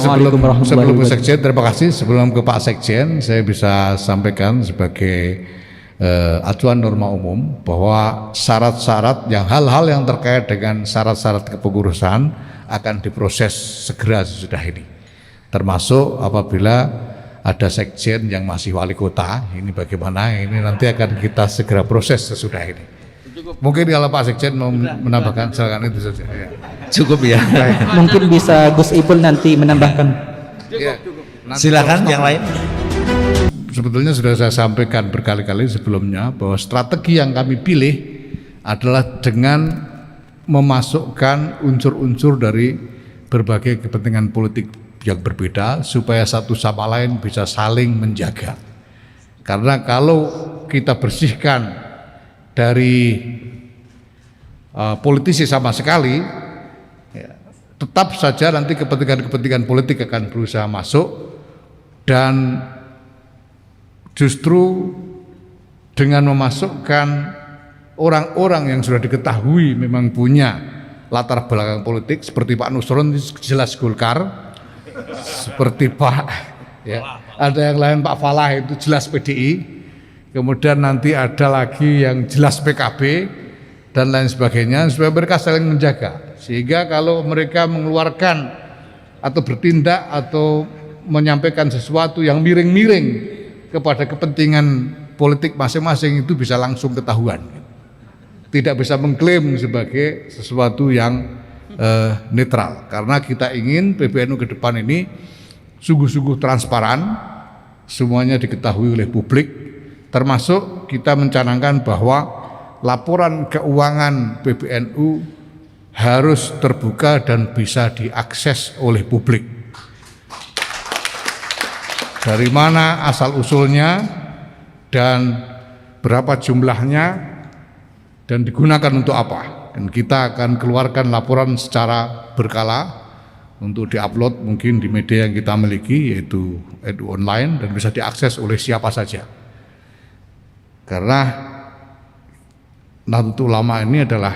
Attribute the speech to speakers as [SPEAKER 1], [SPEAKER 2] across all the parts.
[SPEAKER 1] Sebelum ke Sekjen, terima kasih. Sebelum ke Pak Sekjen, saya bisa sampaikan sebagai acuan norma umum bahwa syarat-syarat hal-hal yang terkait dengan syarat-syarat kepengurusan akan diproses segera sesudah ini. Termasuk apabila ada sekjen yang masih wali kota, ini bagaimana, ini nanti akan kita segera proses sesudah ini. Mungkin kalau Pak Sekjen mau menambahkan, silakan itu saja. Ya.
[SPEAKER 2] Cukup ya.
[SPEAKER 3] Mungkin bisa Gus Ipul nanti menambahkan.
[SPEAKER 1] Ya,
[SPEAKER 2] Silakan yang lain.
[SPEAKER 1] Sebetulnya sudah saya sampaikan berkali-kali sebelumnya bahwa strategi yang kami pilih adalah dengan memasukkan unsur-unsur dari berbagai kepentingan politik yang berbeda supaya satu sama lain bisa saling menjaga. Karena kalau kita bersihkan dari politisi sama sekali, ya, tetap saja nanti kepentingan-kepentingan politik akan berusaha masuk, dan justru dengan memasukkan orang-orang yang sudah diketahui memang punya latar belakang politik seperti Pak Nusron jelas Golkar, seperti Pak ada yang lain Pak Falah itu jelas PDI, kemudian nanti ada lagi yang jelas PKB dan lain sebagainya, supaya mereka saling menjaga, sehingga kalau mereka mengeluarkan atau bertindak atau menyampaikan sesuatu yang miring-miring kepada kepentingan politik masing-masing itu bisa langsung ketahuan, tidak bisa mengklaim sebagai sesuatu yang netral, karena kita ingin PBNU ke depan ini sungguh-sungguh transparan, semuanya diketahui oleh publik, termasuk kita mencanangkan bahwa laporan keuangan PBNU harus terbuka dan bisa diakses oleh publik. Dari mana asal-usulnya dan berapa jumlahnya dan digunakan untuk apa. Dan kita akan keluarkan laporan secara berkala untuk diupload mungkin di media yang kita miliki, yaitu Edu Online, dan bisa diakses oleh siapa saja. Karena Nahdlatul Ulama ini adalah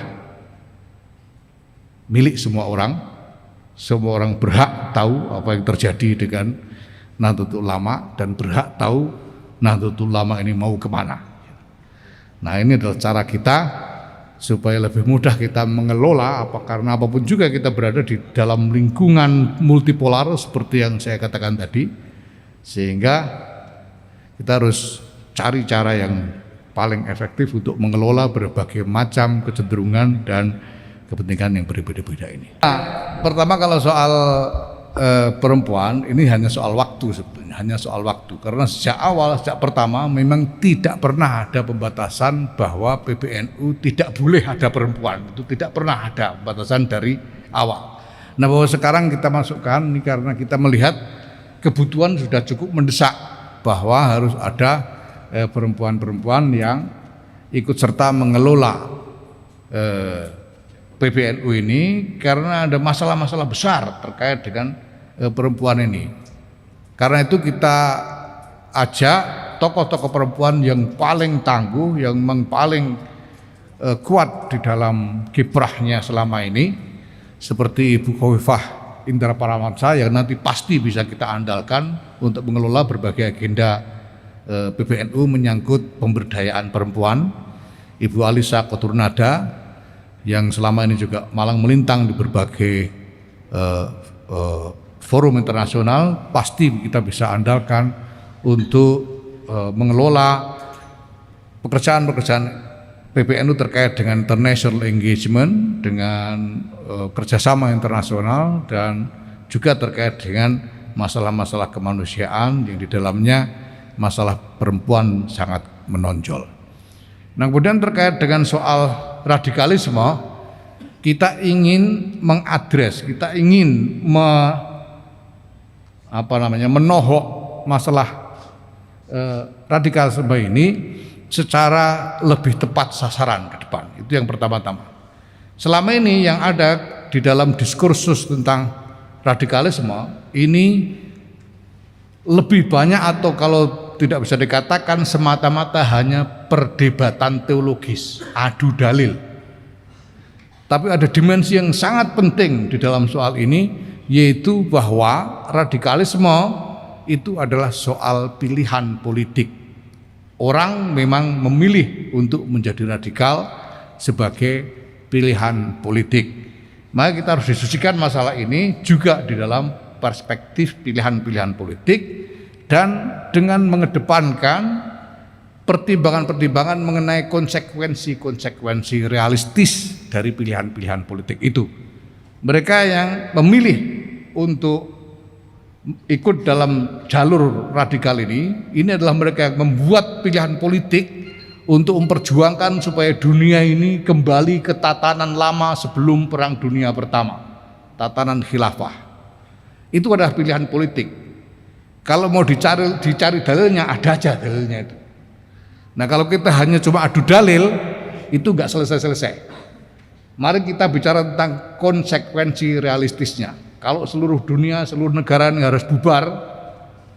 [SPEAKER 1] milik semua orang berhak tahu apa yang terjadi dengan Nahdlatul Ulama dan berhak tahu Nahdlatul Ulama ini mau kemana. Nah, ini adalah cara kita supaya lebih mudah kita mengelola, karena apapun juga kita berada di dalam lingkungan multipolar seperti yang saya katakan tadi, sehingga kita harus cari cara yang paling efektif untuk mengelola berbagai macam kecenderungan dan kepentingan yang berbeda-beda ini. Nah, pertama kalau soal perempuan ini hanya soal waktu, sebetulnya hanya soal waktu, karena sejak pertama memang tidak pernah ada pembatasan bahwa PBNU tidak boleh ada perempuan, itu tidak pernah ada pembatasan dari awal. Nah, bahwa sekarang kita masukkan ini karena kita melihat kebutuhan sudah cukup mendesak bahwa harus ada perempuan-perempuan yang ikut serta mengelola PBNU ini, karena ada masalah-masalah besar terkait dengan perempuan ini. Karena itu kita ajak tokoh-tokoh perempuan yang paling tangguh, yang paling kuat di dalam kiprahnya selama ini, seperti Ibu Khofifah Indar Parawansa yang nanti pasti bisa kita andalkan untuk mengelola berbagai agenda PBNU menyangkut pemberdayaan perempuan. Ibu Alisa Koturnada yang selama ini juga malang melintang di berbagai forum internasional, pasti kita bisa andalkan untuk mengelola pekerjaan-pekerjaan PBNU terkait dengan international engagement, dengan kerjasama internasional, dan juga terkait dengan masalah-masalah kemanusiaan yang di dalamnya masalah perempuan sangat menonjol. Nah, kemudian terkait dengan soal radikalisme, kita ingin mengadres, kita ingin menohok masalah radikalisme ini secara lebih tepat sasaran ke depan. Itu yang pertama-tama. Selama ini yang ada di dalam diskursus tentang radikalisme ini lebih banyak, atau kalau tidak bisa dikatakan semata-mata hanya perdebatan teologis, adu dalil. Tapi ada dimensi yang sangat penting di dalam soal ini, yaitu bahwa radikalisme itu adalah soal pilihan politik. Orang memang memilih untuk menjadi radikal sebagai pilihan politik. Maka kita harus diskusikan masalah ini juga di dalam perspektif pilihan-pilihan politik dan dengan mengedepankan pertimbangan-pertimbangan mengenai konsekuensi-konsekuensi realistis dari pilihan-pilihan politik itu. Mereka yang memilih untuk ikut dalam jalur radikal ini adalah mereka yang membuat pilihan politik untuk memperjuangkan supaya dunia ini kembali ke tatanan lama sebelum Perang Dunia Pertama, tatanan khilafah. Itu adalah pilihan politik. Kalau mau dicari dalilnya, ada aja dalilnya itu. Nah, kalau kita hanya cuma adu dalil, itu nggak selesai-selesai. Mari kita bicara tentang konsekuensi realistisnya. Kalau seluruh dunia, seluruh negara ini harus bubar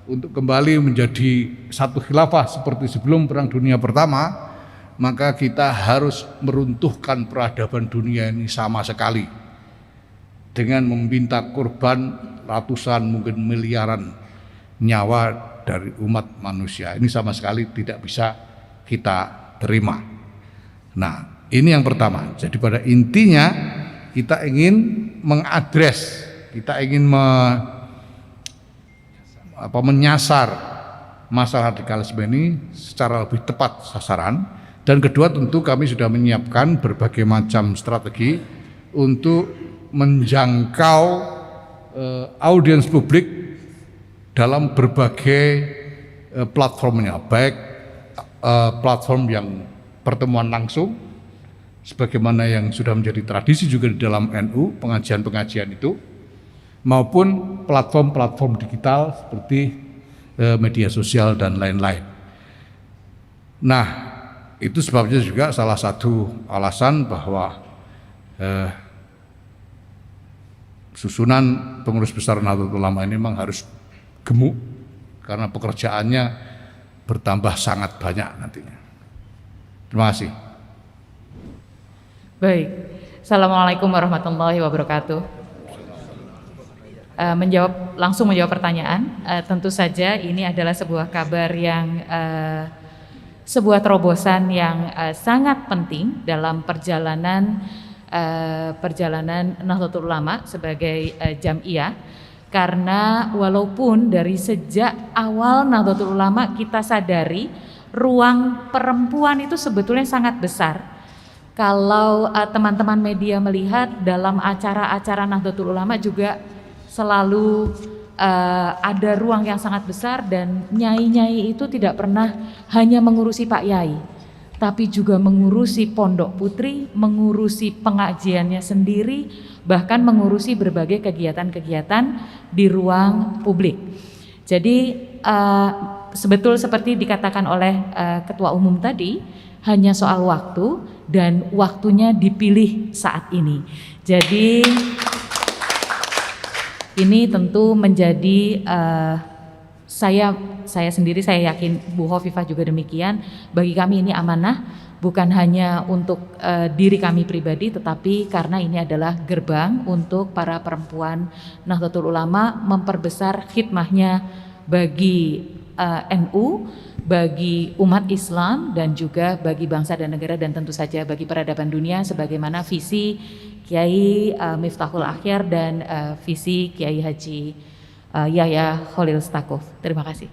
[SPEAKER 1] untuk kembali menjadi satu khilafah seperti sebelum Perang Dunia Pertama, maka kita harus meruntuhkan peradaban dunia ini sama sekali dengan meminta korban ratusan mungkin miliaran nyawa dari umat manusia. Ini sama sekali tidak bisa kita terima. Nah, ini yang pertama. Jadi pada intinya kita ingin mengadres, kita ingin menyasar masalah radikalisme ini secara lebih tepat sasaran. Dan kedua, tentu kami sudah menyiapkan berbagai macam strategi untuk menjangkau audiens publik dalam berbagai platformnya, baik platform yang pertemuan langsung sebagaimana yang sudah menjadi tradisi juga di dalam NU, pengajian-pengajian itu, maupun platform-platform digital seperti media sosial dan lain-lain. Nah, itu sebabnya juga salah satu alasan bahwa susunan pengurus besar Nahdlatul Ulama ini memang harus gemuk karena pekerjaannya bertambah sangat banyak nantinya. Terima kasih.
[SPEAKER 4] Baik, Assalamualaikum warahmatullahi wabarakatuh. Langsung menjawab pertanyaan. Tentu saja ini adalah sebuah kabar yang sebuah terobosan yang sangat penting dalam perjalanan Nahdlatul Ulama sebagai jamiah. Karena walaupun dari sejak awal Nahdlatul Ulama kita sadari ruang perempuan itu sebetulnya sangat besar. Kalau teman-teman media melihat dalam acara-acara Nahdlatul Ulama juga selalu ada ruang yang sangat besar dan nyai-nyai itu tidak pernah hanya mengurusi Pak Yai, tapi juga mengurusi pondok putri, mengurusi pengajiannya sendiri, bahkan mengurusi berbagai kegiatan-kegiatan di ruang publik. Jadi sebetul seperti dikatakan oleh Ketua Umum tadi, hanya soal waktu dan waktunya dipilih saat ini. Jadi ini tentu menjadi saya sendiri, saya yakin Bu Hovifah juga demikian, bagi kami ini amanah, bukan hanya untuk diri kami pribadi, tetapi karena ini adalah gerbang untuk para perempuan Nahdlatul Ulama memperbesar khidmahnya bagi NU, bagi umat Islam, dan juga bagi bangsa dan negara, dan tentu saja bagi peradaban dunia, sebagaimana visi Kiai Miftahul Akhyar dan visi Kiai Haji Yahya Khalil Stakuf. Terima kasih.